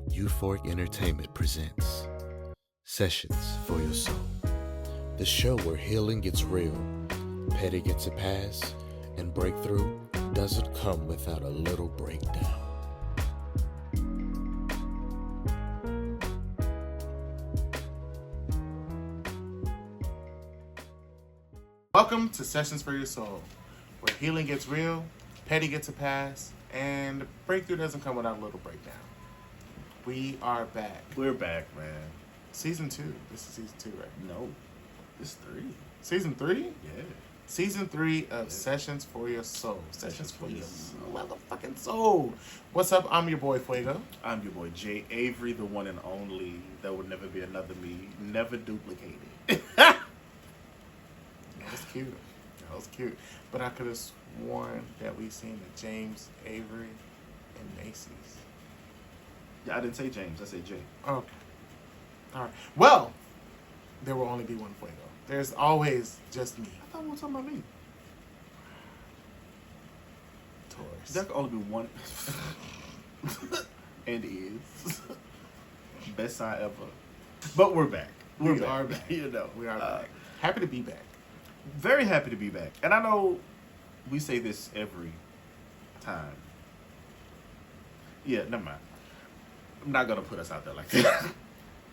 Euphoric Entertainment presents Sessions for Your Soul, the show where healing gets real, petty gets a pass, and breakthrough doesn't come without a little breakdown. Welcome to Sessions for Your Soul, where healing gets real, petty gets a pass, and breakthrough doesn't come without a little breakdown. We are back. We're back, man. Season 2. This is season 2, right? No, it's 3. Season 3? Yeah. Season 3 of Sessions for Your Soul. Sessions for Your motherfucking soul. What's up? I'm your boy Fuego. I'm your boy Jay Avery, the one and only. There will never be another me. Never duplicated. That was cute. That was cute. But I could have sworn that we seen the James Avery and Macy's. Yeah, I didn't say James. I said Jay. Okay. All right. Well, there will only be one Fuego. There's always just me. I thought we were talking about me. Taurus. There could only be one. And is. Best sign ever. But we're back. We are back. You know. We are back. Happy to be back. Very happy to be back. And I know we say this every time. Yeah, never mind. I'm not going to put us out there like that.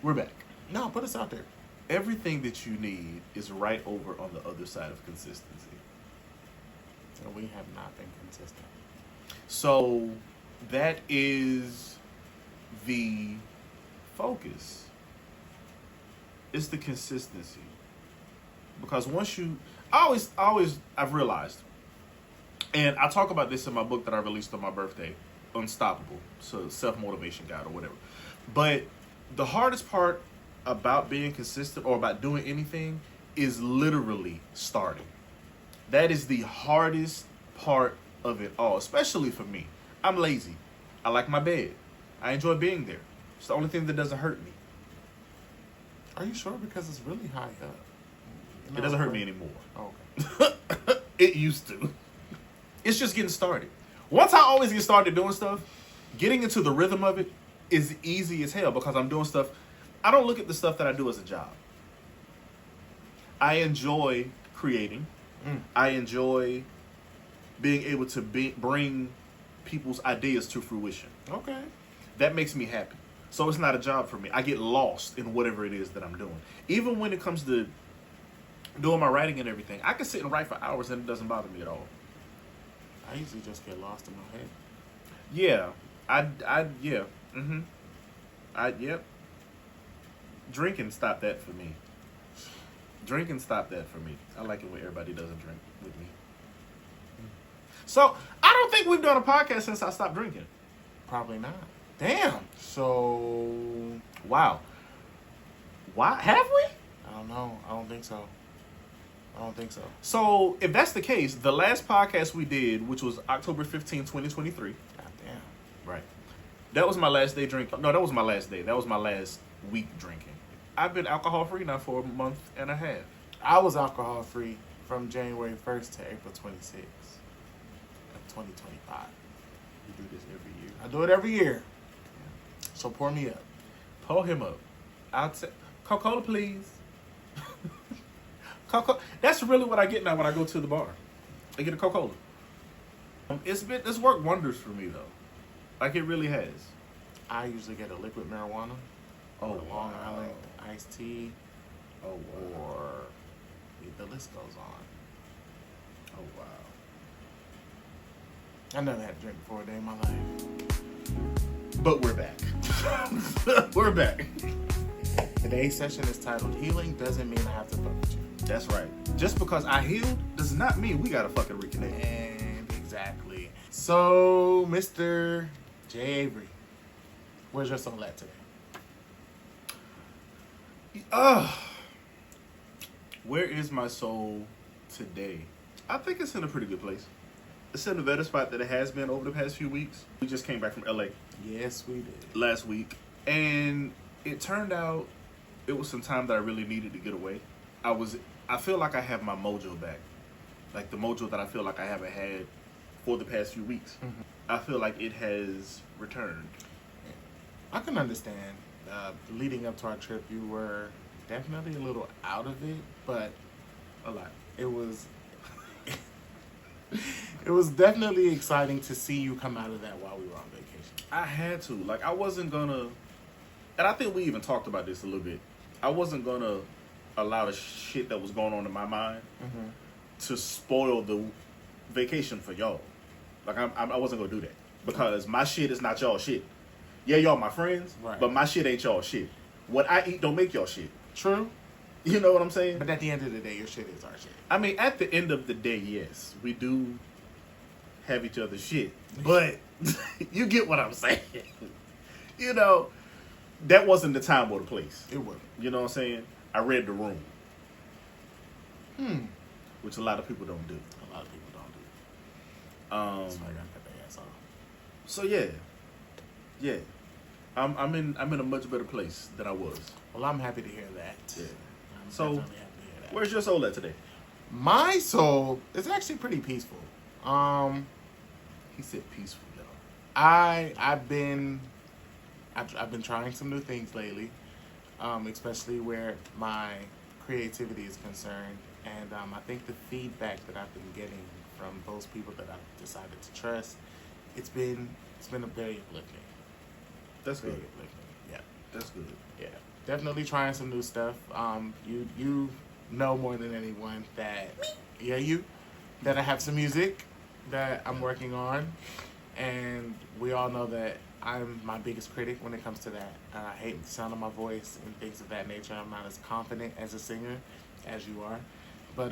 We're back. No, put us out there. Everything that you need is right over on the other side of consistency. And we have not been consistent. So that is the focus. It's the consistency. Because once you, I've realized, and I talk about this in my book that I released on my birthday, Unstoppable, so self-motivation guide or whatever. But the hardest part about being consistent or about doing anything is literally starting. That is the hardest part of it all, especially for me. I'm lazy. I like my bed. I enjoy being there. It's the only thing that doesn't hurt me. Are you sure? Because it's really high up. It doesn't hurt me anymore. Oh, okay. It used to. It's just getting started. Once I always get started doing stuff, getting into the rhythm of it is easy as hell because I'm doing stuff. I don't look at the stuff that I do as a job. I enjoy creating. I enjoy being able to bring people's ideas to fruition. Okay. That makes me happy. So it's not a job for me. I get lost in whatever it is that I'm doing. Even when it comes to doing my writing and everything, I can sit and write for hours and it doesn't bother me at all. I usually just get lost in my head. Yeah. Yep. Drinking stopped that for me. I like it when everybody doesn't drink with me. So, I don't think we've done a podcast since I stopped drinking. Probably not. Damn. So, Wow. Why? Have we? I don't know. I don't think so. So, if that's the case, the last podcast we did, which was October 15, 2023. God damn. Right. That was my last day drinking. No, that was my last day. That was my last week drinking. I've been alcohol-free now for a month and a half. I was alcohol free from January 1st to April 26th of 2025. You do this every year. I do it every year. So pour me up. Pull him up. I'll say, Coca-Cola, please. Coca. That's really what I get now when I go to the bar. I get a Coca-Cola. It's worked wonders for me though. Like it really has. I usually get a liquid marijuana. Oh, or a Long wow. Island iced tea. Oh wow. Or the list goes on. Oh wow. I never had a drink before a day in my life. But we're back. We're back. Today's session is titled Healing Doesn't Mean I Have to Fuck With You. That's right. Just because I healed does not mean we gotta fucking reconnect. And exactly. So, Mr. J. Avery, where's your soul at today? Where is my soul today? I think it's in a pretty good place. It's in a better spot than it has been over the past few weeks. We just came back from LA Yes, we did. last week, and it turned out it was some time that I really needed to get away. I feel like I have my mojo back. Like the mojo that I feel like I haven't had for the past few weeks. I feel like it has returned. I can understand. Leading up to our trip, you were definitely a little out of it, but A lot. it was it was definitely exciting to see you come out of that while we were on vacation. I had to. Like, I wasn't gonna, and I think we even talked about this a little bit. I wasn't gonna allow the shit that was going on in my mind to spoil the vacation for y'all. Like, I wasn't gonna do that because my shit is not y'all shit. Yeah, y'all my friends, Right. but my shit ain't y'all shit. What I eat don't make y'all shit. True, You know what I'm saying? but at the end of the day, your shit is our shit. I mean, at the end of the day, yes, we do have each other's shit, but you get what I'm saying. You know, that wasn't the time or the place. It wasn't. You know what I'm saying? I read the room, Hmm. which a lot of people don't do. A lot of people don't do. That's why I gotta cut their ass off. So yeah, I'm in a much better place than I was. Well, I'm happy to hear that. Yeah. I'm So, definitely happy to hear that. Where's your soul at today? My soul is actually pretty peaceful. He said peaceful, y'all. I've been trying some new things lately, especially where my creativity is concerned, and I think the feedback that I've been getting from those people that I've decided to trust, it's been a very uplifting. That's Very good. uplifting. Yeah, That's good. yeah. Definitely trying some new stuff. You know more than anyone that that I have some music that I'm working on, and we all know that I'm my biggest critic when it comes to that. I hate the sound of my voice and things of that nature. I'm not as confident as a singer as you are, but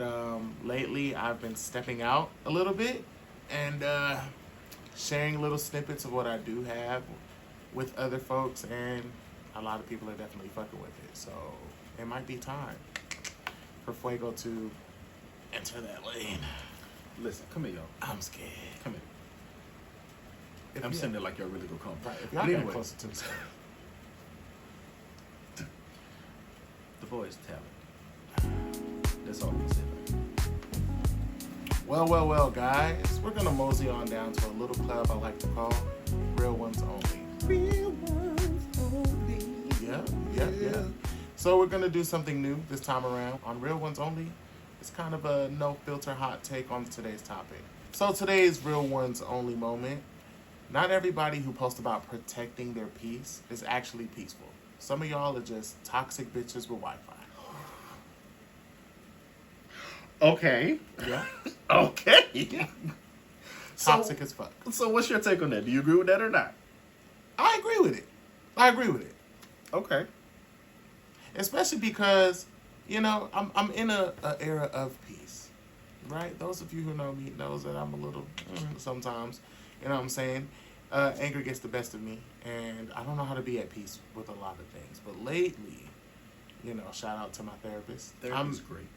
lately I've been stepping out a little bit and sharing little snippets of what I do have with other folks, and a lot of people are definitely fucking with it. So it might be time for Fuego to enter that lane. Listen, come here, y'all. I'm scared. Come here. If I'm you- sitting there like y'all really gonna come. Right, if y'all But get anyway, closer to the screen. the boy's talent. That's all I'm gonna say about it. Well, guys. We're going to mosey on down to a little club I like to call Real Ones Only. Real ones only. Yeah. So we're going to do something new this time around on Real Ones Only. It's kind of a no-filter hot take on today's topic. So today's Real Ones Only moment. Not everybody who posts about protecting their peace is actually peaceful. Some of y'all are just toxic bitches with Wi-Fi. Okay. Yeah. Okay. Yeah. So- Toxic as fuck. So what's your take on that? Do you agree with that or not? I agree with it. Okay. Especially because, I'm in a era of peace, right? Those of you who know me knows that I'm a little sometimes, you know what I'm saying? Anger gets the best of me, and I don't know how to be at peace with a lot of things. But lately, shout out to my therapist. Therapy's great.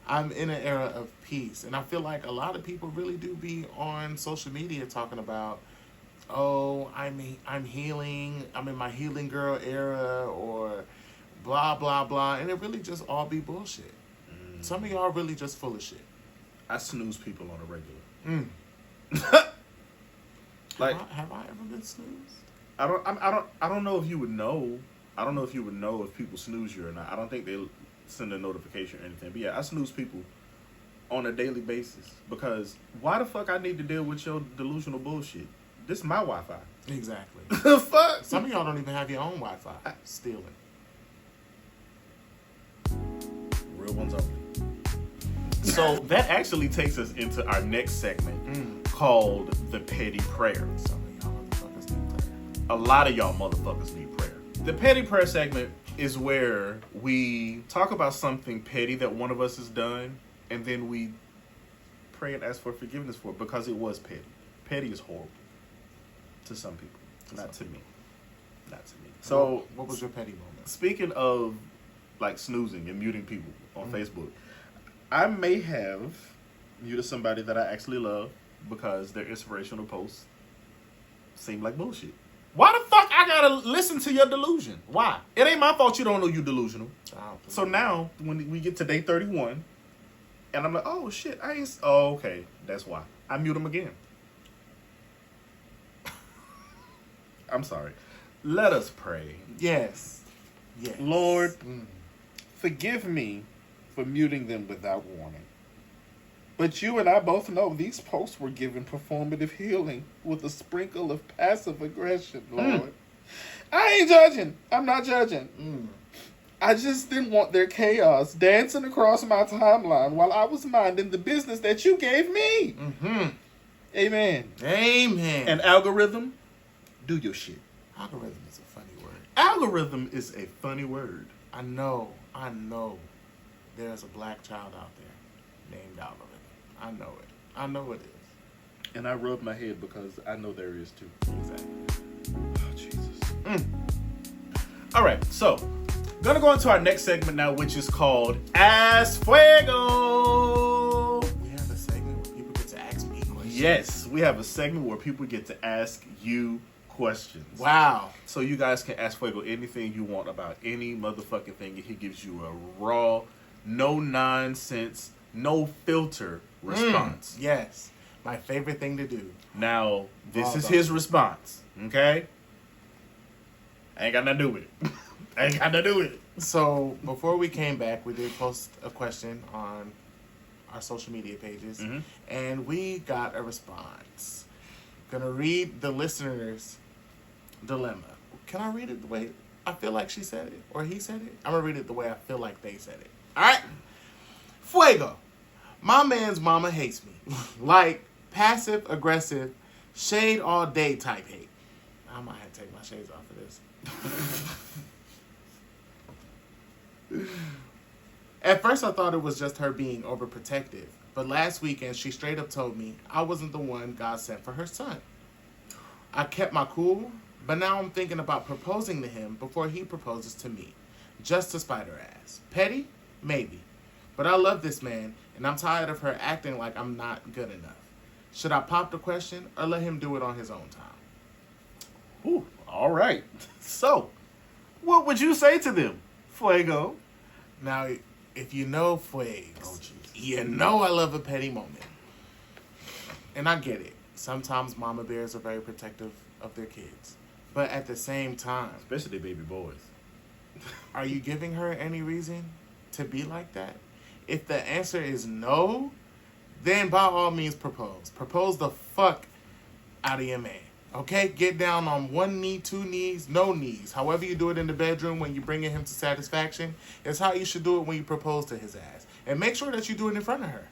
I'm in an era of peace, and I feel like a lot of people really do be on social media talking about, oh, I'm healing, I'm in my healing girl era, or blah blah blah, and it really just all be bullshit. Some of y'all really just full of shit. I snooze people on a regular. Like, have I ever been snoozed? I don't know if you would know. I don't know if you would know if people snooze you or not. I don't think they send a notification or anything. But yeah, I snooze people on a daily basis because why the fuck I need to deal with your delusional bullshit? This is my Wi-Fi. Exactly. The fuck? Some of y'all don't even have your own Wi-Fi. Stealing. Real ones only. So that actually takes us into our next segment called the petty prayer. Some of y'all motherfuckers need prayer. A lot of y'all motherfuckers need prayer. The petty prayer segment is where we talk about something petty that one of us has done, and then we pray and ask for forgiveness for it because it was petty. Petty is horrible to some people, not to me. Not to me. So, what was your petty moment? speaking of like snoozing and muting people on Facebook, I may have muted somebody that I actually love because their inspirational posts seem like bullshit. Why the fuck I gotta listen to your delusion? Why? It ain't my fault you don't know you delusional. So now, when we get to day 31, and I'm like, oh shit, oh okay, that's why. I mute them again. I'm sorry. Let us pray. Yes. Yes. Lord, forgive me for muting them without warning. But you and I both know these posts were given performative healing with a sprinkle of passive aggression, Lord. I ain't judging. I'm not judging. I just didn't want their chaos dancing across my timeline while I was minding the business that you gave me. Amen. Amen. And algorithm, do your shit. Algorithm is a funny word. Algorithm is a funny word. I know. There's a black child out there named Algorithm. I know it. I know it is. And I rub my head because I know there is too. Exactly. Oh, Jesus. All right, so gonna go into our next segment now, which is called As Fuego. We have a segment where people get to ask me questions. Yes, we have a segment where people get to ask you questions. Wow. So you guys can ask Fuego anything you want about any motherfucking thing, and he gives you a raw, no nonsense, no filter response. Yes. My favorite thing to do. Now, this Raw is dog. his response, okay? I ain't got nothing to do with it. I ain't got nothing to do with it. So, before we came back, we did post a question on our social media pages, and we got a response. Gonna read the listener's dilemma. Can I read it the way I feel like she said it, or he said it? I'm gonna read it the way I feel like they said it. All right? Fuego. My man's mama hates me. Like, passive-aggressive, shade all day type hate. I might have to take my shades off of this. At first, I thought it was just her being overprotective. But last weekend, she straight up told me I wasn't the one God sent for her son. I kept my cool, but now I'm thinking about proposing to him before he proposes to me. Just to spite her ass. Petty? Maybe. But I love this man, and I'm tired of her acting like I'm not good enough. Should I pop the question or let him do it on his own time? Ooh, all right. So, what would you say to them, Fuego? Now, if you know Fuegs, Oh, Jesus. you know I love a petty moment. And I get it. Sometimes mama bears are very protective of their kids. But at the same time, Especially baby boys. are you giving her any reason to be like that? If the answer is no, then by all means propose. Propose the fuck out of your man. Okay? Get down on one knee, two knees, no knees. However you do it in the bedroom when you're bringing him to satisfaction, it's how you should do it when you propose to his ass. And make sure that you do it in front of her.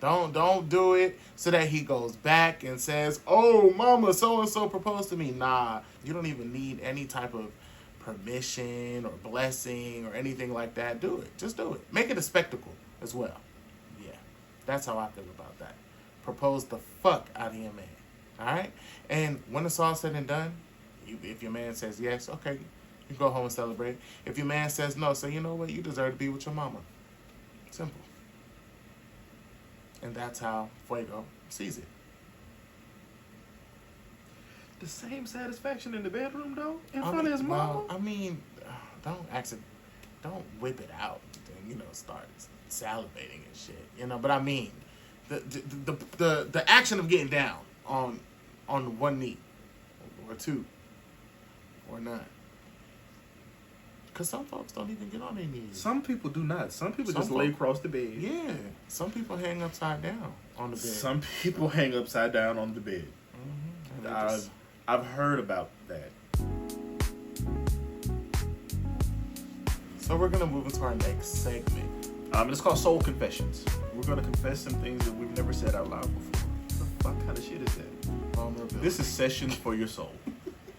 Don't do it so that he goes back and says, oh, mama, so-and-so proposed to me. Nah, you don't even need any type of permission or blessing or anything like that. Do it. Just do it. Make it a spectacle as well. Yeah, that's how I feel about that. Propose the fuck out of your man. All right? And when it's all said and done, if your man says yes, okay, you go home and celebrate. If your man says no, say, you know what, you deserve to be with your mama. Simple. And that's how Fuego sees it. The same satisfaction in the bedroom, though? In front of his mama? Well, I mean, don't whip it out and, start salivating and shit. But I mean, the action of getting down on one knee or two or none. Because some folks don't even get on their knees. Some people do not. Some people Some just lay folk- across the bed. Yeah. Some people hang upside down on the bed. Some people hang upside down on the bed. And they just- I've heard about that. So we're going to move into our next segment. It's called Soul Confessions. We're going to confess some things that we've never said out loud before. What the fuck kind of shit is that? Vulnerability. This is Sessions for Your Soul.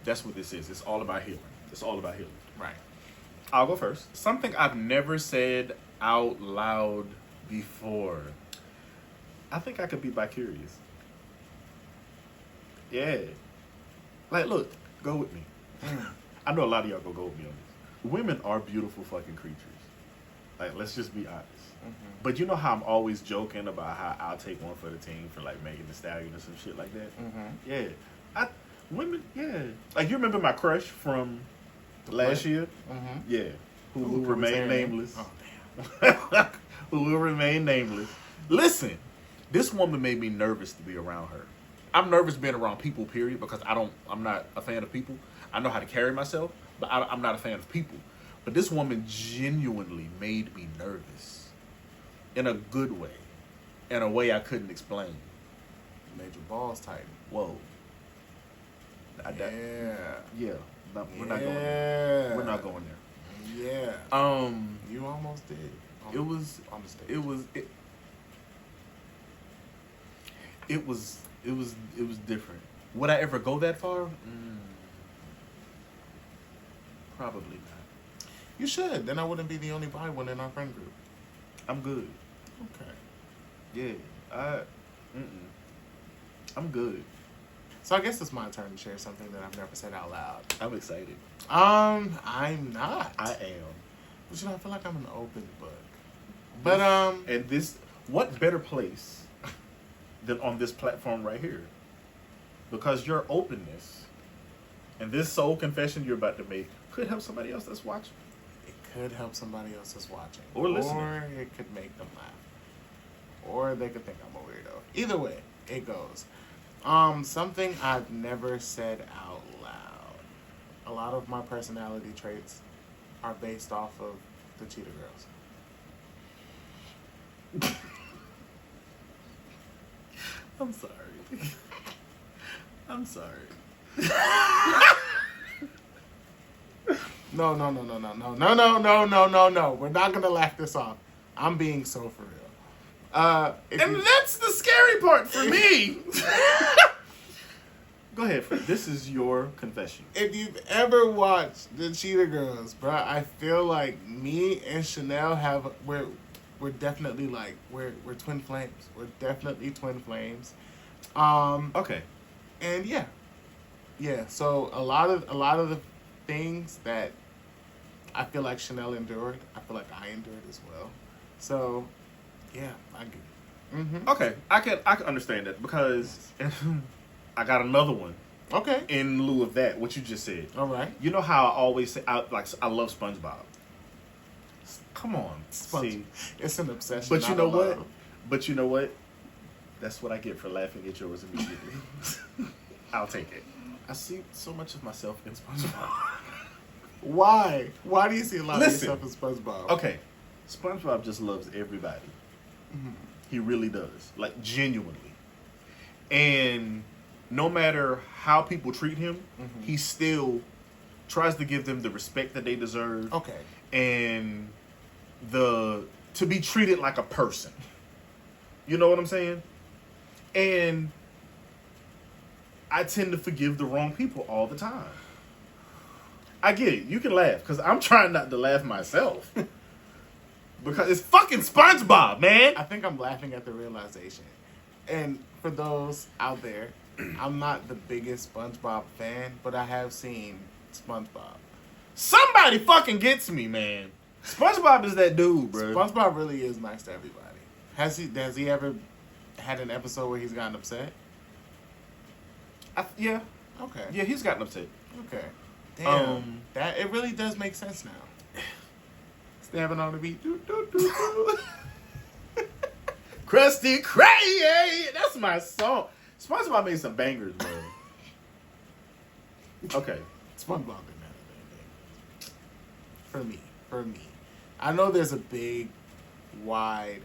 That's what this is. It's all about healing. It's all about healing. Right. I'll go first. Something I've never said out loud before. I think I could be bi-curious. Yeah. Like, look, go with me. I know a lot of y'all gonna go with me on this. Women are beautiful fucking creatures. Like, let's just be honest. But you know how I'm always joking about how I'll take one for the team for like Megan Thee Stallion or some shit like that? Yeah. Women, yeah. Like, you remember my crush from last year? Yeah. Who will remain nameless. Oh, damn. Who will remain nameless. Listen, this woman made me nervous to be around her. I'm nervous being around people, period, because I'm not a fan of people. I know how to carry myself, but I'm not a fan of people. But this woman genuinely made me nervous in a good way, in a way I couldn't explain. Made your balls tighten. Whoa. Yeah. No, we're not going there. We're not going there. Yeah. You almost did. It was on the stage. It was different. Would I ever go that far? Probably not. You should. Then I wouldn't be the only bi one in our friend group. I'm good. Okay. Yeah. I'm good. So I guess it's my turn to share something that I've never said out loud. I'm excited. I'm not. I am. But I feel like I'm an open book. But and this, what better place than on this platform right here? Because your openness and this soul confession you're about to make could help somebody else that's watching. It could help somebody else that's watching. Or listening. Or it could make them laugh. Or they could think I'm a weirdo. Either way, it goes. Something I've never said out loud. A lot of my personality traits are based off of the Cheetah Girls. I'm sorry. I'm sorry. No. We're not gonna laugh this off. I'm being so for real. That's the scary part for me. Go ahead, Fred. This is your confession. If you've ever watched the Cheetah Girls, bro, I feel like me and Chanel we're definitely like we're twin flames. We're definitely twin flames. Okay. And yeah. So a lot of the things that I feel like Chanel endured, I feel like I endured as well. So yeah, I get it. Mm-hmm. Okay, I can understand that because I got another one. Okay. In lieu of that, what you just said. All right. You know how I always say I love SpongeBob. Come on, see, it's an obsession. But you know what? But you know what? That's what I get for laughing at yours immediately. I'll take it. I see so much of myself in SpongeBob. Why? Why do you see a lot Listen, of yourself in SpongeBob? Okay, SpongeBob just loves everybody. Mm-hmm. He really does, like genuinely. And no matter how people treat him, mm-hmm. he still tries to give them the respect that they deserve. Okay. And to be treated like a person. You know what I'm saying? And I tend to forgive the wrong people all the time. I get it. You can laugh because I'm trying not to laugh myself. Because it's fucking SpongeBob, man. I think I'm laughing at the realization. And for those out there, I'm not the biggest SpongeBob fan, but I have seen SpongeBob. Somebody fucking gets me, man. SpongeBob is that dude, bro. SpongeBob really is nice to everybody. Has he ever had an episode where he's gotten upset? Yeah. Okay. Yeah, he's gotten upset. Okay. Damn. That it really does make sense now. Stabbing on the beat. Do, do, do, do. Krusty Krab. That's my song. SpongeBob made some bangers, bro. Okay. SpongeBob didn't have anything. For me. I know there's a big, wide,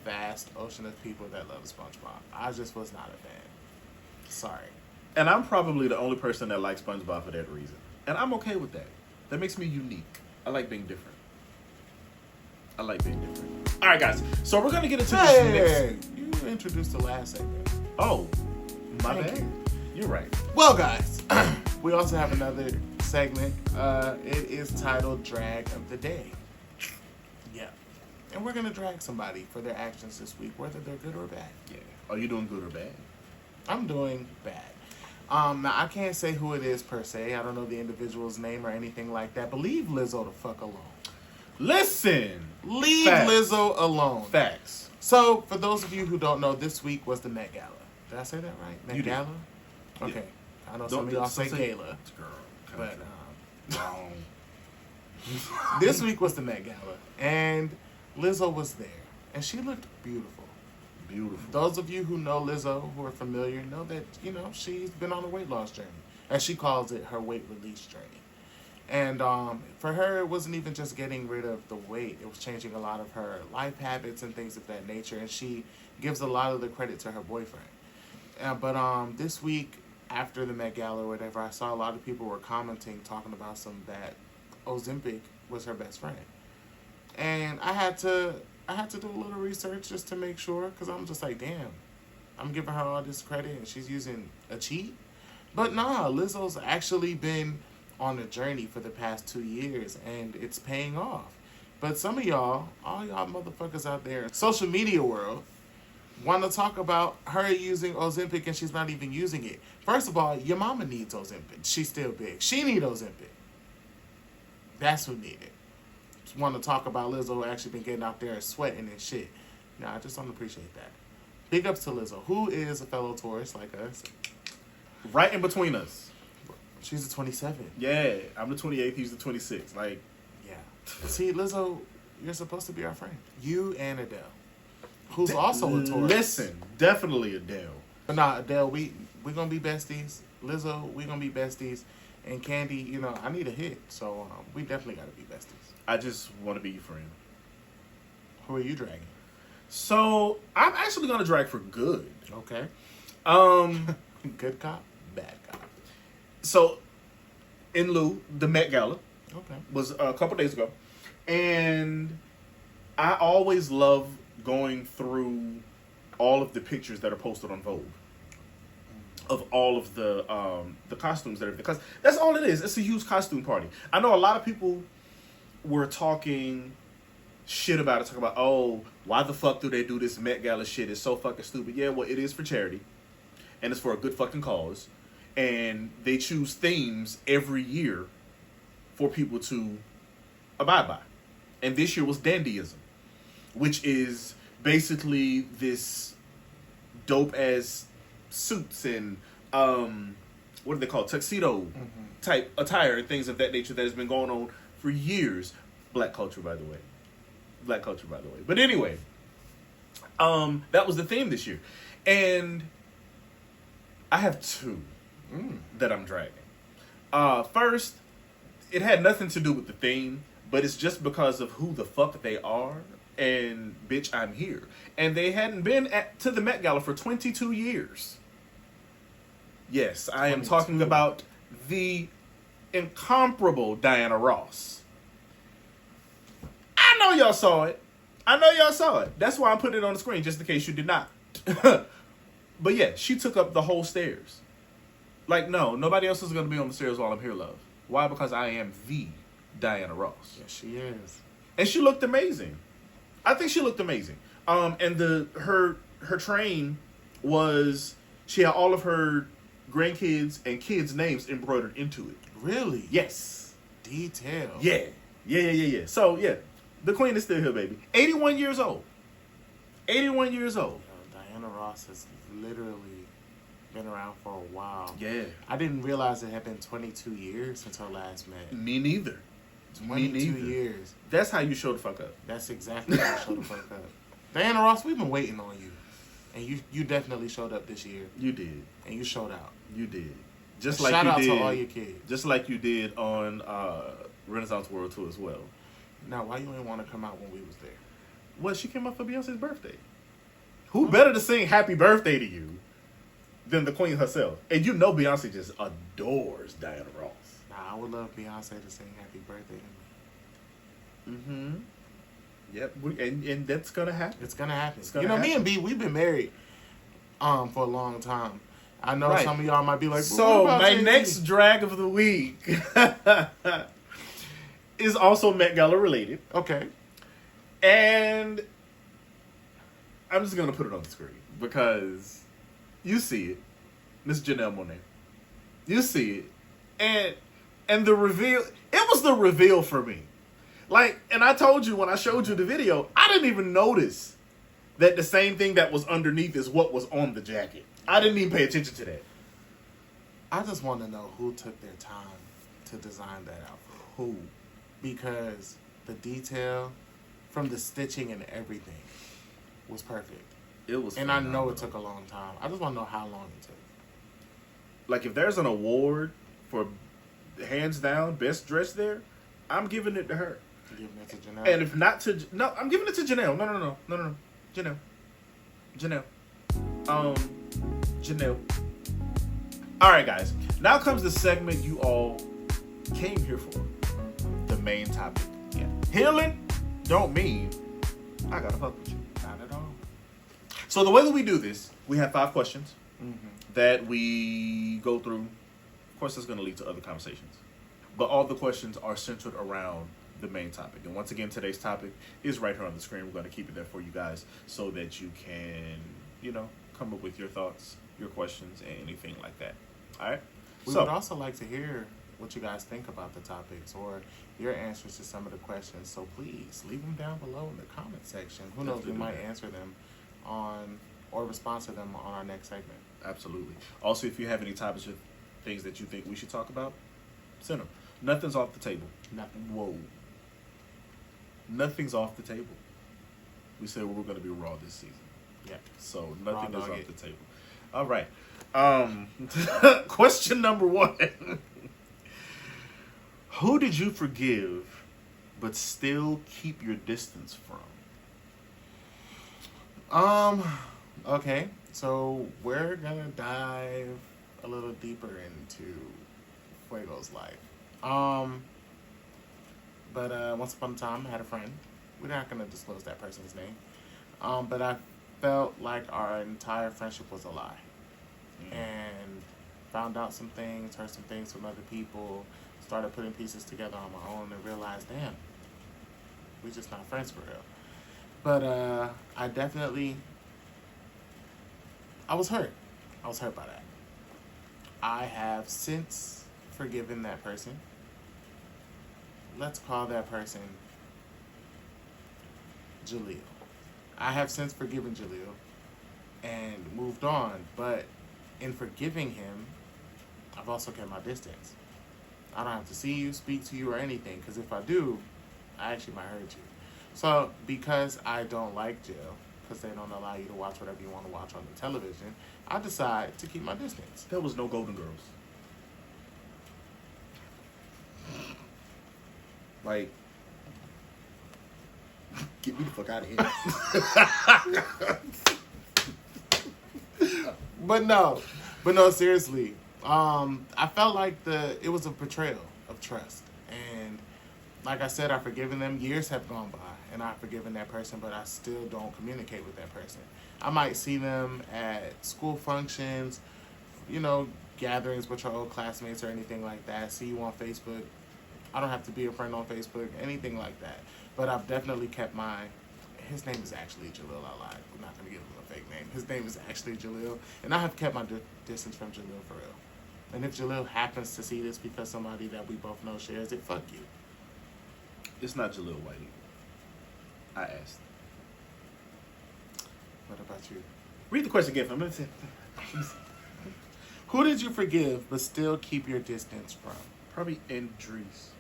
vast ocean of people that love SpongeBob. I just was not a fan. Sorry. And I'm probably the only person that likes SpongeBob for that reason. And I'm okay with that. That makes me unique. I like being different. All right, guys. So we're going to get into this next... You introduced the last segment. Oh, my Thank bad. you. You're right. Well, guys, we also have another segment. It is titled Drag of the Day. Yeah. And we're going to drag somebody for their actions this week, whether they're good or bad. Yeah. Are you doing good or bad? I'm doing bad. Now, I can't say who it is per se. I don't know the individual's name or anything like that, but leave Lizzo the fuck alone. Listen. Leave Facts. Lizzo alone. Facts. So, for those of you who don't know, this week was the Met Gala. Did I say that right? Met You did. Gala? Okay. Yeah. I know some of y'all say gala. Girl. But Wrong. this week was the Met Gala. And Lizzo was there. And she looked beautiful. Beautiful. Those of you who know Lizzo, who are familiar, know that, she's been on a weight loss journey. as she calls it, her weight release journey. And for her, it wasn't even just getting rid of the weight. It was changing a lot of her life habits and things of that nature. And she gives a lot of the credit to her boyfriend. But this week, after the Met Gala or whatever, I saw a lot of people were commenting, talking about that Ozempic was her best friend. And I had to do a little research just to make sure, because I'm just like, damn, I'm giving her all this credit and she's using a cheat. But nah, Lizzo's actually been on a journey for the past 2 years, and it's paying off. But some of y'all, all y'all motherfuckers out there, social media world, want to talk about her using Ozempic and she's not even using it. First of all, your mama needs Ozempic. She's still big. She need Ozempic. That's who need it. Just want to talk about Lizzo actually been getting out there and sweating and shit. Nah, I just don't appreciate that. Big ups to Lizzo, who is a fellow Taurus like us. Right in between us. She's a 27. Yeah, I'm the 28th, he's the 26th. Like, yeah. See, Lizzo, you're supposed to be our friend. You and Adele, who's also a Taurus. Listen, definitely Adele. But nah, Adele, we gonna be besties. Lizzo, we gonna be besties. And Candy, you know, I need a hit, so we definitely gotta be besties. I just want to be your friend. Who are you dragging? So, I'm actually going to drag for good. Okay. Good cop, bad cop. So, in lieu, the Met Gala Okay. was a couple days ago. And I always love going through all of the pictures that are posted on Vogue of all of the costumes that are, because that's all it is. It's a huge costume party. I know a lot of people were talking shit about it, talking about, oh, why the fuck do they do this Met Gala shit? It's so fucking stupid. Yeah, well, it is for charity, and it's for a good fucking cause, and they choose themes every year for people to abide by. And this year was dandyism, which is basically this dope ass suits and what do they call it? Tuxedo type attire and things of that nature that has been going on for years. Black culture, by the way. But anyway, that was the theme this year. And I have two that I'm dragging. First, it had nothing to do with the theme, but it's just because of who the fuck they are. And bitch, I'm here. And they hadn't been to the Met Gala for 22 years. Yes, I am talking about the incomparable Diana Ross. I know y'all saw it. That's why I'm putting it on the screen, just in case you did not. But yeah, she took up the whole stairs. Like, no, nobody else is going to be on the stairs while I'm here, love. Why? Because I am the Diana Ross. Yes, she is. And she looked amazing. I think she looked amazing. And her train was, she had all of her grandkids and kids' names embroidered into it. Really? Yes. Detail. Yeah. So, yeah, the queen is still here, baby. 81 years old. Diana Ross has literally been around for a while. Yeah. I didn't realize it had been 22 years since her last met. Me neither. 22 years. That's how you show the fuck up. That's exactly how you show the fuck up. Diana Ross, we've been waiting on you. And you definitely showed up this year. You did. And you showed out. You did. Shout out to all your kids. Just like you did on Renaissance World Tour as well. Now, why you didn't want to come out when we was there? Well, she came up for Beyonce's birthday. Who better to sing happy birthday to you than the queen herself? And you know Beyonce just adores Diana Ross. Nah, I would love Beyonce to sing happy birthday to me. Mm-hmm. Yep. And that's going to happen. It's going to happen. Happen. Me and B, we've been married for a long time. I know Right. some of y'all might be like, so what about my Jay-Z? next drag of the week is also Met Gala related. Okay. And I'm just going to put it on the screen because you see it. Miss Janelle Monáe. You see it. And the reveal, it was the reveal for me. Like, and I told you when I showed you the video, I didn't even notice that the same thing that was underneath is what was on the jacket. I didn't even pay attention to that. I just want to know who took their time to design that outfit. Who? Because the detail from the stitching and everything was perfect. It was And I know phenomenal. it took a long time. I just want to know how long it took. Like if there's an award for hands down best dressed there, I'm giving it to her. You're giving it to Janelle. And if not to no, I'm giving it to Janelle. No. Janelle. Janelle. All right, guys. Now comes the segment you all came here for. The main topic. Yeah. Healing don't mean I gotta fuck with you. Not at all. So the way that we do this, we have 5 questions Mm-hmm. that we go through. Of course, that's going to lead to other conversations. But all the questions are centered around the main topic. And once again, today's topic is right here on the screen. We're going to keep it there for you guys so that you can, come up with your thoughts, your questions, and anything like that. All right? We would also like to hear what you guys think about the topics or your answers to some of the questions. So please leave them down below in the comment section. Who knows, we might answer them or respond to them on our next segment. Absolutely. Also, if you have any topics or things that you think we should talk about, send them. Nothing's off the table. Nothing. Whoa. Nothing's off the table. We said we're going to be raw this season. Yeah. So nothing Raw is dog off the table. All right. Question number 1. Who did you forgive but still keep your distance from? Okay. So we're gonna dive a little deeper into Fuego's life. But once upon a time, I had a friend. We're not gonna disclose that person's name. But I felt like our entire friendship was a lie, and found out some things, heard some things from other people, started putting pieces together on my own, and realized, damn, we're just not friends for real. But I was hurt. I was hurt by that. I have since forgiven that person. Let's call that person Jaleel. I have since forgiven Jaleel and moved on, but in forgiving him, I've also kept my distance. I don't have to see you, speak to you, or anything, because if I do, I actually might hurt you. So, because I don't like jail, because they don't allow you to watch whatever you want to watch on the television, I decide to keep my distance. There was no Golden Girls. Like, get me the fuck out of here. But no, seriously. I felt like it was a betrayal of trust. And like I said, I've forgiven them. Years have gone by, and I've forgiven that person, but I still don't communicate with that person. I might see them at school functions, gatherings with your old classmates or anything like that. See you on Facebook. I don't have to be a friend on Facebook, anything like that. But I've definitely kept his name is actually Jaleel. I lied. We're not going to give him a fake name. His name is actually Jaleel. And I have kept my distance from Jaleel for real. And if Jaleel happens to see this because somebody that we both know shares it, fuck you. It's not Jaleel Whitey. I asked. What about you? Read the question again for a minute. Who did you forgive but still keep your distance from? Probably Andres.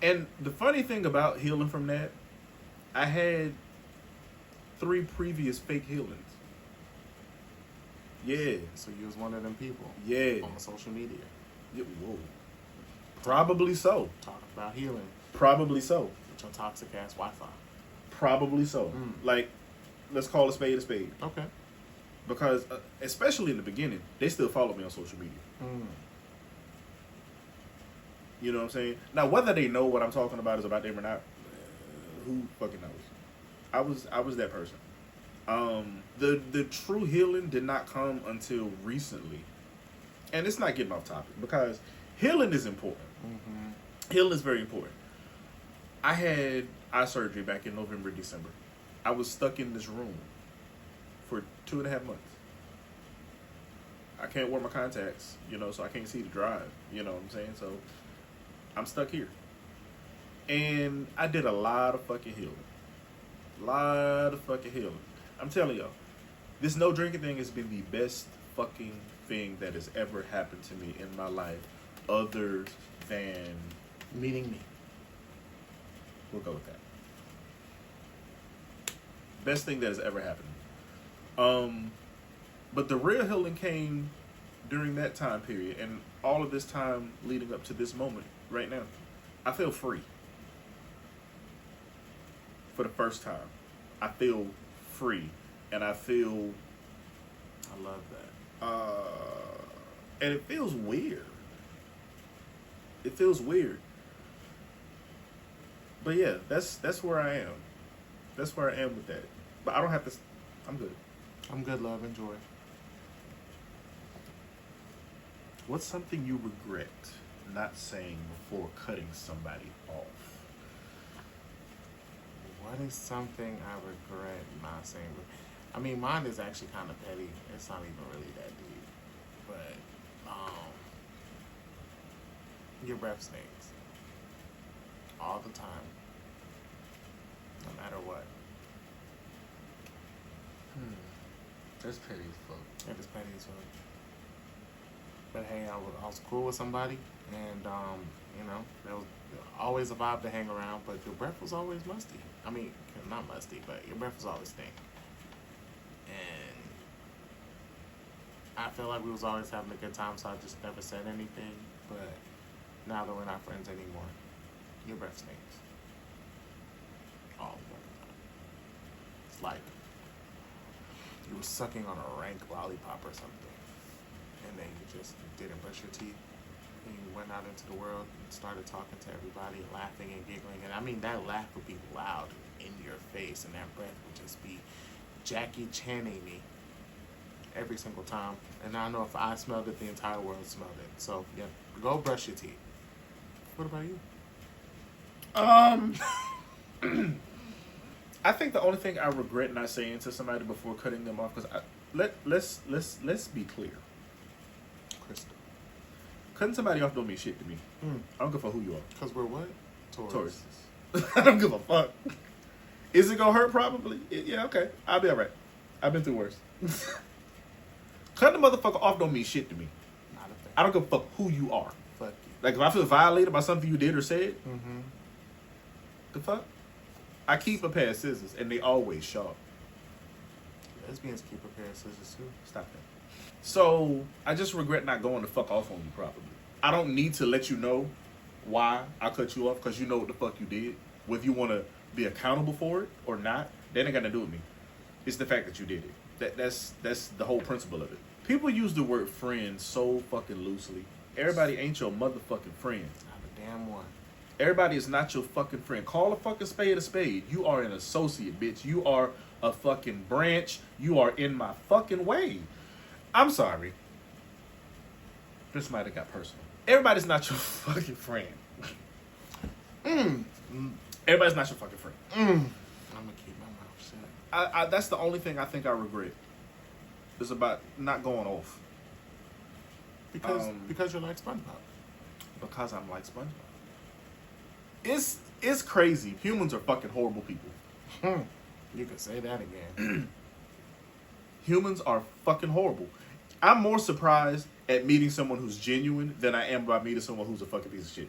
And the funny thing about healing from that, I had 3 previous fake healings. Yeah. So you was one of them people. Yeah. On social media. Yeah, whoa. Probably so. Talking about healing. Probably so. With your toxic ass Wi-Fi. Probably so. Like, let's call a spade a spade. Okay. Because, especially in the beginning, they still follow me on social media. You know what I'm saying? Now, whether they know what I'm talking about is about them or not, who fucking knows? I was that person. The true healing did not come until recently. And it's not getting off topic because healing is important. Healing is very important. I had eye surgery back in November, December. I was stuck in this room for 2.5 months. I can't wear my contacts, so I can't see to drive, you know what I'm saying? So I'm stuck here. And I did a lot of fucking healing. I'm telling y'all, this no drinking thing has been the best fucking thing that has ever happened to me in my life other than meeting me. We'll go with that. Best thing that has ever happened. But the real healing came during that time period, and all of this time leading up to this moment right now. I feel free. For the first time, I feel free, and I feel, I love that. and it feels weird. It feels weird. But yeah, that's where I am. That's where I am with that. But I don't have to. I'm good. I'm good, love. Enjoy. What's something you regret not saying before cutting somebody off? What is something I regret not saying? I mean, mine is actually kind of petty. It's not even really that deep. But, your breath stinks. All the time. No matter what. That's petty as fuck. It is petty as fuck. But hey, I was cool with somebody, and there was always a vibe to hang around. But your breath was always musty. I mean, not musty, but your breath was always stink. And I feel like we was always having a good time, so I just never said anything. But now that we're not friends anymore, your breath stinks all the fucking time. It's like you were sucking on a rank lollipop or something. And then you just didn't brush your teeth. And you went out into the world and started talking to everybody, laughing and giggling. And I mean, that laugh would be loud in your face, and that breath would just be Jackie Channing me every single time. And I know if I smelled it, the entire world smelled it. So, yeah, go brush your teeth. What about you? I think the only thing I regret not saying to somebody before cutting them off, because let's be clear. Crystal. Cutting somebody off don't mean shit to me. I don't give a fuck who you are. Because we're what? Taurus. I don't give a fuck. Is it gonna hurt? Probably. Yeah, okay. I'll be alright. I've been through worse. Cutting the motherfucker off don't mean shit to me. Not a thing. I don't give a fuck who you are. Fuck you. Like, if I feel violated by something you did or said, the fuck? I keep a pair of scissors, and they always sharp. Lesbians keep a pair of scissors, too. Stop that. So, I just regret not going the fuck off on you, probably. I don't need to let you know why I cut you off, because you know what the fuck you did. Whether you want to be accountable for it or not, that ain't got to do with me. It's the fact that you did it. That's the whole principle of it. People use the word friend so fucking loosely. Everybody ain't your motherfucking friend. Not a damn one. Everybody is not your fucking friend. Call a fucking spade a spade. You are an associate, bitch. You are a fucking branch. You are in my fucking way. I'm sorry. This might have got personal. Everybody's not your fucking friend. Everybody's not your fucking friend. I'm gonna keep my mouth shut. That's the only thing I think I regret. It's about not going off. Because you're like SpongeBob. Because I'm like SpongeBob. It's crazy. Humans are fucking horrible people. You could say that again. Humans are fucking horrible. I'm more surprised at meeting someone who's genuine than I am by meeting someone who's a fucking piece of shit.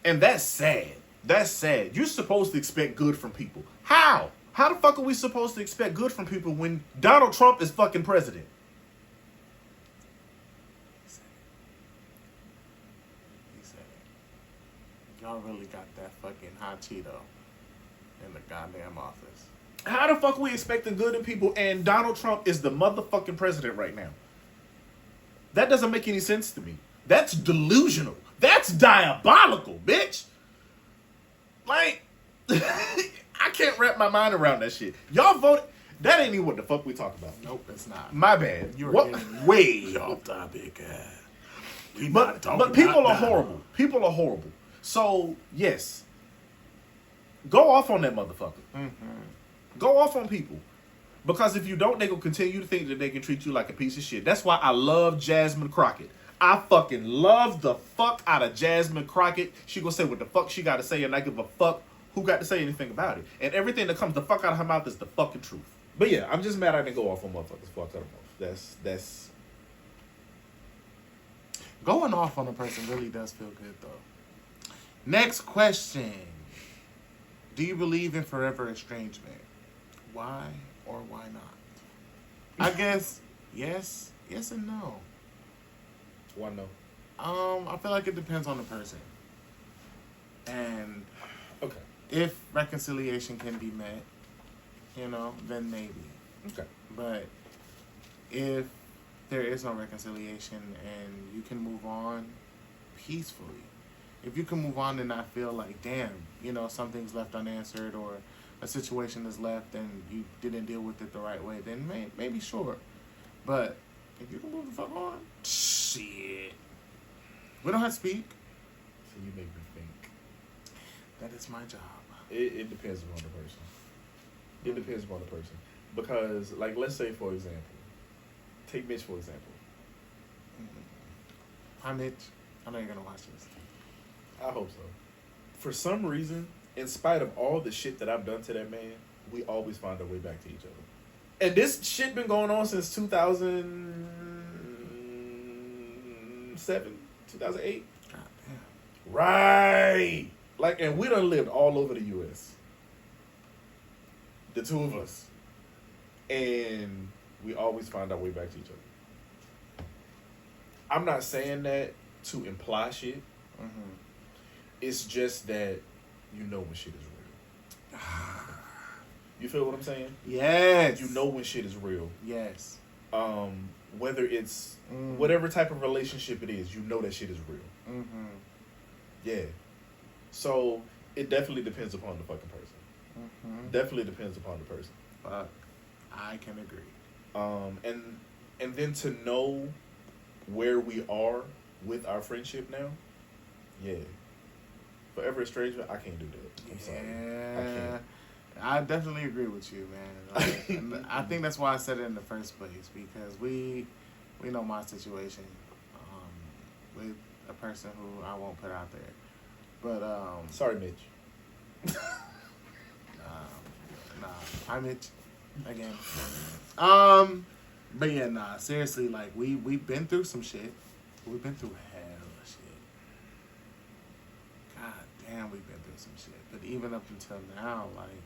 And that's sad. That's sad. You're supposed to expect good from people. How? How the fuck are we supposed to expect good from people when Donald Trump is fucking president? He said it. Y'all really got that fucking hot Cheeto in the goddamn office. How the fuck are we expecting good in people and Donald Trump is the motherfucking president right now? That doesn't make any sense to me. That's delusional. That's diabolical, bitch. Like, I can't wrap my mind around that shit. Y'all voted. That ain't even what the fuck we talking about. Nope, it's not. My bad. You're What? Way off topic. But people are horrible. People are horrible. So, yes. Go off on that motherfucker. Go off on people. Because if you don't, they gonna continue to think that they can treat you like a piece of shit. That's why I love Jasmine Crockett. I fucking love the fuck out of Jasmine Crockett. She gonna say what the fuck she gotta say, and I give a fuck who got to say anything about it. And everything that comes the fuck out of her mouth is the fucking truth. But yeah, I'm just mad I didn't go off on motherfuckers. Fuck, I don't know. That's Going off on a person really does feel good, though. Next question. Do you believe in forever estrangement? Why or why not? I guess Yes and no. Why no? I feel like it depends on the person. And Okay. if reconciliation can be met, then maybe. Okay. But if there is no reconciliation and you can move on peacefully, if you can move on and not feel like, damn, something's left unanswered or a situation is left and you didn't deal with it the right way, then maybe sure. But if you can move the fuck on, shit. We don't have to speak. So you make me think. That is my job. It depends upon the person. It depends upon the person. Because, like, let's say, for example, take Mitch, for example. Hi, Mitch. I know you're going to watch this. I hope so. For some reason, in spite of all the shit that I've done to that man, we always find our way back to each other. And this shit been going on since 2007, 2008. God damn. Right. Like, and we done lived all over the U.S. The two of us. And we always find our way back to each other. I'm not saying that to imply shit. Mm-hmm. It's just that you know when shit is real. You feel what I'm saying? Yes. You know when shit is real. Yes. Whether it's whatever type of relationship it is, you know that shit is real. Mm-hmm. Yeah. So it definitely depends upon the fucking person. Mm-hmm. Definitely depends upon the person. Fuck. I can agree. And then to know where we are with our friendship now, yeah. Forever estrangement, I can't do that. I'm sorry. I can't. I definitely agree with you, man. Like, and I think that's why I said it in the first place, because we know my situation with a person who I won't put out there. But sorry, Mitch. Nah, hi Mitch again. But yeah, nah, seriously, like we've been through some shit. We've been through hell of shit. God damn, we've been through some shit. But even up until now, like,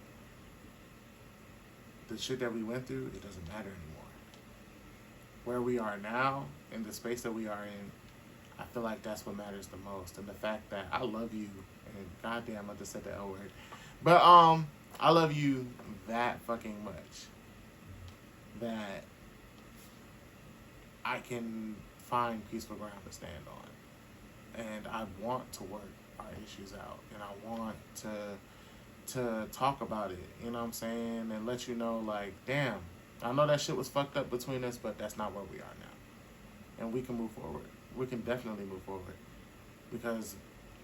the shit that we went through, it doesn't matter anymore. Where we are now, in the space that we are in, I feel like that's what matters the most. And the fact that I love you, and goddamn, I just said that word. But I love you that fucking much that I can find peaceful ground to stand on. And I want to work our issues out, and I want to talk about it, you know what I'm saying, and let you know, like, damn, I know that shit was fucked up between us, but that's not where we are now, and we can move forward. We can definitely move forward because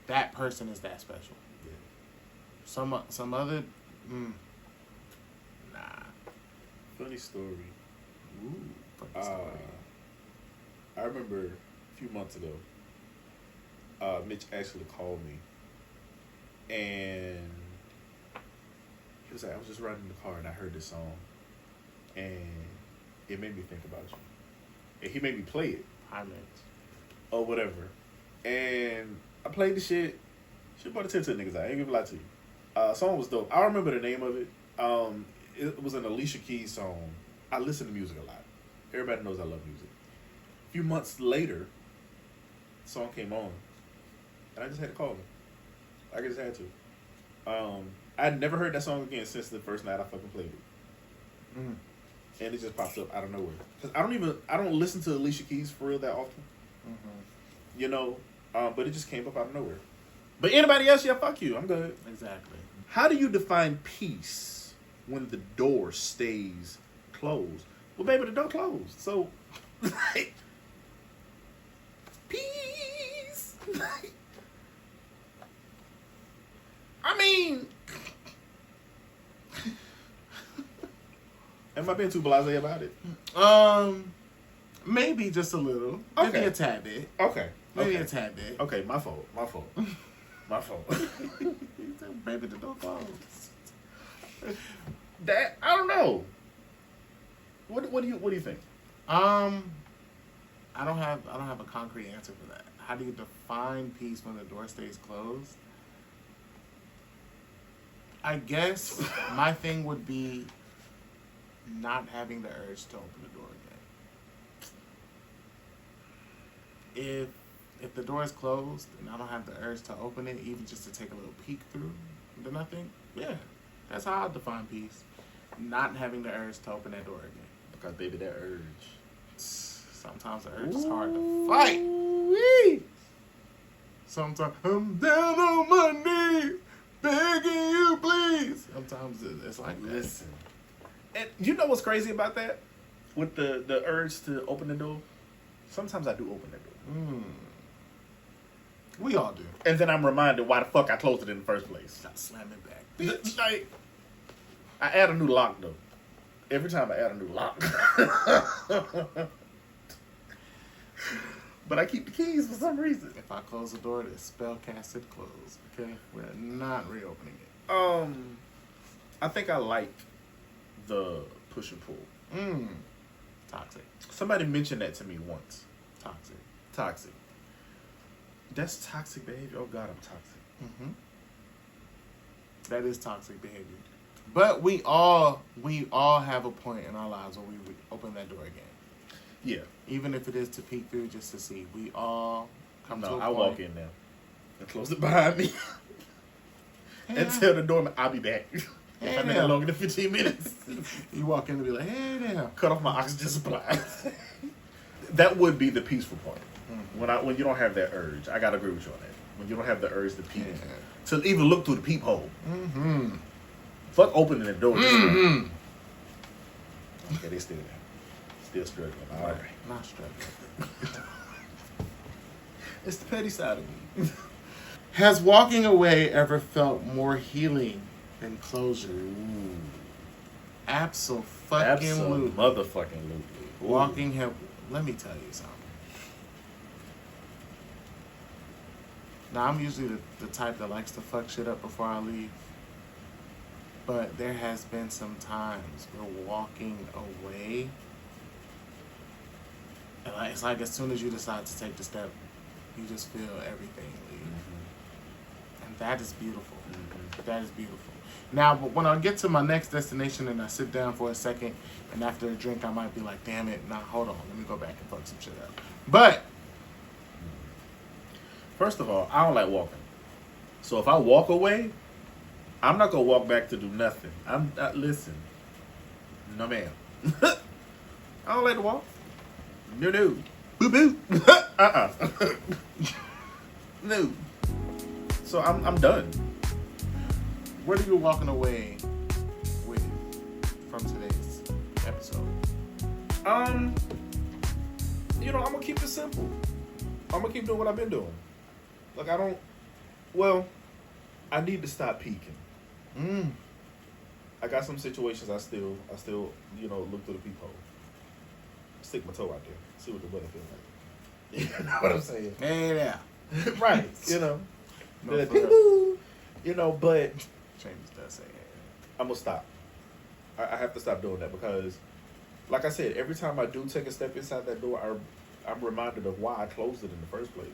that person is that special. Yeah. Some other, nah. Funny story. Ooh, funny story. I remember a few months ago, Mitch actually called me, and he was like, I was just riding in the car and I heard this song, and it made me think about you. And he made me play it. Hi, Mitch. Or whatever. And I played the shit. Shit about the 10 to the niggas. I ain't gonna lie to you. Song was dope. I remember the name of it. It was an Alicia Keys song. I listen to music a lot. Everybody knows I love music. A few months later, the song came on. And I just had to call him. I just had to. I had never heard that song again since the first night I fucking played it. Mm. And it just pops up out of nowhere. Cause I don't listen to Alicia Keys for real that often. Mm-hmm. You know, but it just came up out of nowhere. But anybody else, yeah, fuck you. I'm good. Exactly. How do you define peace when the door stays closed? Well, baby, the door closed. So, like, peace. Like, I mean, am I being too blasé about it? Maybe just a little. Okay. Maybe a tad bit. Okay. Maybe a tad bit. Okay, my fault. My fault. My fault. He said, baby, the door closed. That I don't know. What do you think? I don't have a concrete answer for that. How do you define peace when the door stays closed? I guess my thing would be not having the urge to open the door again. if the door is closed and I don't have the urge to open it, even just to take a little peek through the nothing, yeah, that's how I define peace. Not having the urge to open that door again. Because baby, that urge. Sometimes the urge is hard to fight. Ooh-wee. Sometimes I'm down on my knees, begging you, please. Sometimes it's like that. Listen. And you know what's crazy about that? With the urge to open the door? Sometimes I do open the door. We all do. And then I'm reminded why the fuck I closed it in the first place. Stop slamming back. Like, I add a new lock, though. Every time I add a new lock. But I keep the keys for some reason. If I close the door, the spell casted closed. Okay? We're not reopening it. I think I like the push and pull. Toxic. Somebody mentioned that to me once. Toxic. Toxic. That's toxic behavior. Oh God, I'm toxic. That is toxic behavior. But we all have a point in our lives where we would open that door again. Yeah. Even if it is to peek through just to see. We all come to a point. I walk in now and close it behind me and tell the doorman I'll be back. If I make it longer than 15 minutes. You walk in and be like, hey now. Cut off my oxygen supply. That would be the peaceful part. When you don't have that urge. I gotta agree with you on that. When you don't have the urge to peek. To even look through the peephole. Fuck opening the door. Okay, they still there. Still struggling. All right. Not struggling. It's the petty side of me. Has walking away ever felt more healing than closure? Absolutely. Motherfucking Walking have. Let me tell you something. Now, I'm usually the type that likes to fuck shit up before I leave. But there has been some times where walking away, and it's like as soon as you decide to take the step, you just feel everything leave. And that is beautiful. That is beautiful. Now, but when I get to my next destination and I sit down for a second, and after a drink, I might be like, damn it, nah, hold on, let me go back and fuck some shit up. But first of all, I don't like walking. So if I walk away, I'm not gonna walk back to do nothing. Listen, no ma'am. I don't like to walk. No. Boo boo. No. So I'm done. what are you walking away with from today's episode? I'm gonna keep it simple. I'm gonna keep doing what I've been doing. Like I need to stop peeking. I got some situations I still look through the peephole. Stick my toe out there. See what the weather feels like. You know what I'm saying? Hey there. Right. No, Like, for real. But James does say hey. I'm gonna stop. I have to stop doing that because, like I said, every time I do take a step inside that door, I'm reminded of why I closed it in the first place.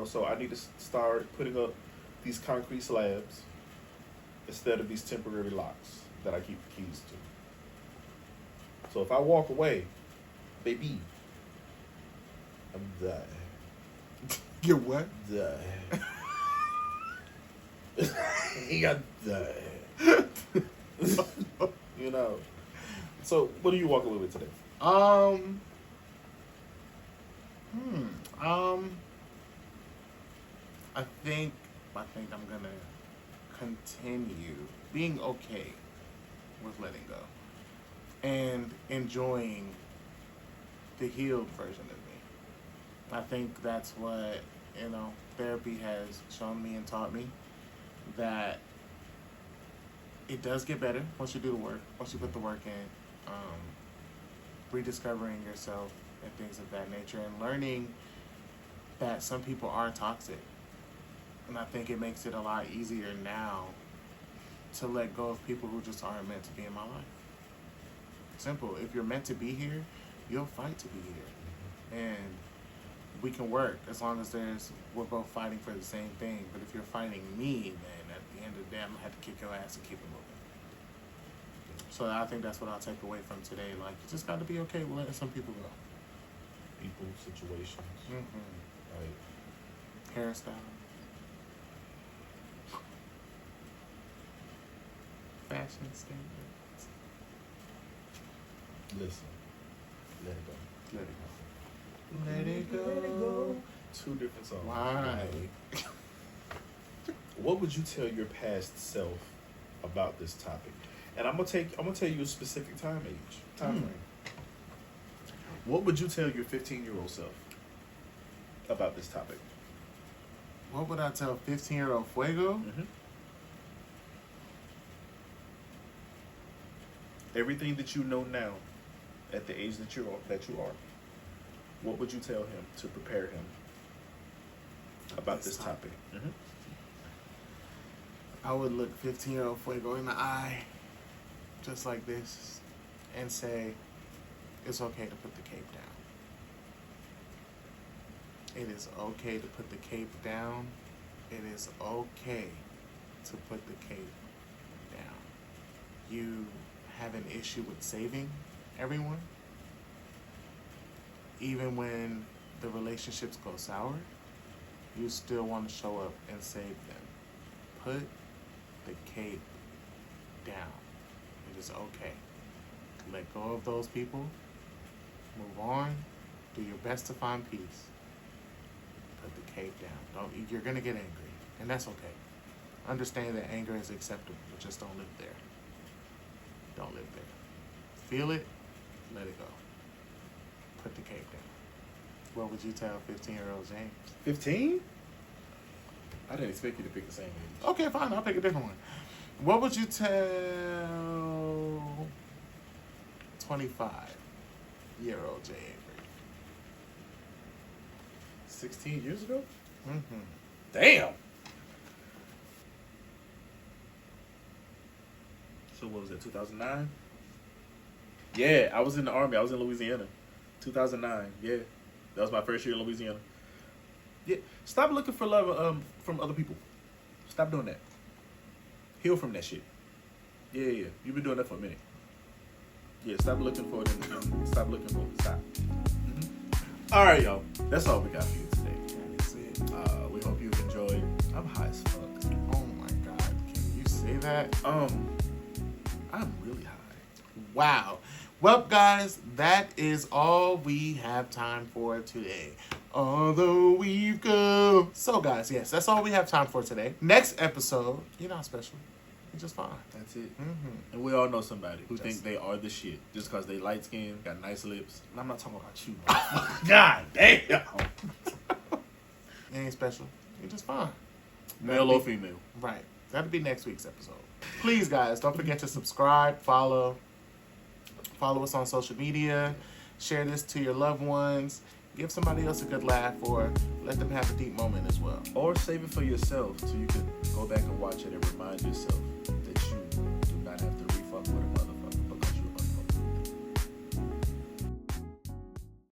So I need to start putting up these concrete slabs instead of these temporary locks that I keep the keys to. So if I walk away, baby, I'm dying. Get what? Die. He got die. So what do you walk away with today? I think I'm gonna continue being okay with letting go and enjoying the healed version of me. I think that's what therapy has shown me and taught me, that it does get better once you do the work, once you put the work in, rediscovering yourself and things of that nature, and learning that some people are toxic. And I think it makes it a lot easier now to let go of people who just aren't meant to be in my life. Simple. If you're meant to be here, you'll fight to be here. And we can work as long as we're both fighting for the same thing. But if you're fighting me, then at the end of the day, I'm going to have to kick your ass and keep it moving. So I think that's what I'll take away from today. Like, you just got to be okay with letting some people go. people, situations. Right? Hairstyle. Fashion statement. Listen, let it go. Let it go. Let it go. Two different songs. Why? What would you tell your past self about this topic? And I'm gonna tell you a specific time frame. What would you tell your 15-year-old self about this topic? What would I tell 15-year-old Fuego? Mm-hmm. Everything that you know now, at the age that you are, what would you tell him to prepare him about this topic? Mm-hmm. I would look 15-year-old Fuego in the eye, just like this, and say, it's okay to put the cape down. It is okay to put the cape down. It is okay to put the cape down. You have an issue with saving everyone, even when the relationships go sour, you still want to show up and save them. Put the cape down. It is okay. Let go of those people. Move on. Do your best to find peace. Put the cape down. You're gonna get angry, and that's okay. Understand that anger is acceptable, but just don't live there. Don't live there. Feel it. Let it go. Put the cape down. What would you tell 15-year-old James? 15? I didn't expect you to pick the same age. Okay, fine. I'll pick a different one. What would you tell 25-year-old Jay Avery? 16 years ago? Mm-hmm. Damn. So what was that, 2009? Yeah, I was in the Army. I was in Louisiana. 2009, yeah. That was my first year in Louisiana. Yeah, stop looking for love from other people. Stop doing that. Heal from that shit. Yeah. You've been doing that for a minute. Yeah, stop looking for it and stop looking for it. Stop. Mm-hmm. All right, y'all. That's all we got for you today. That is it. We hope you've enjoyed. I'm high as fuck. Oh my God. Can you say that? I'm really high. Wow. Well, guys, that is all we have time for today. Although we've come. So, guys, yes, that's all we have time for today. Next episode, you're not special. You're just fine. That's it. Mm-hmm. And we all know somebody who think they are the shit just because they light skin, got nice lips. And I'm not talking about you, bro. God damn. You ain't special. You're just fine. Male or female. Right. That'll be next week's episode. Please, guys, don't forget to subscribe, follow us on social media, share this to your loved ones, give somebody else a good laugh, or let them have a deep moment as well. Or save it for yourself so you can go back and watch it and remind yourself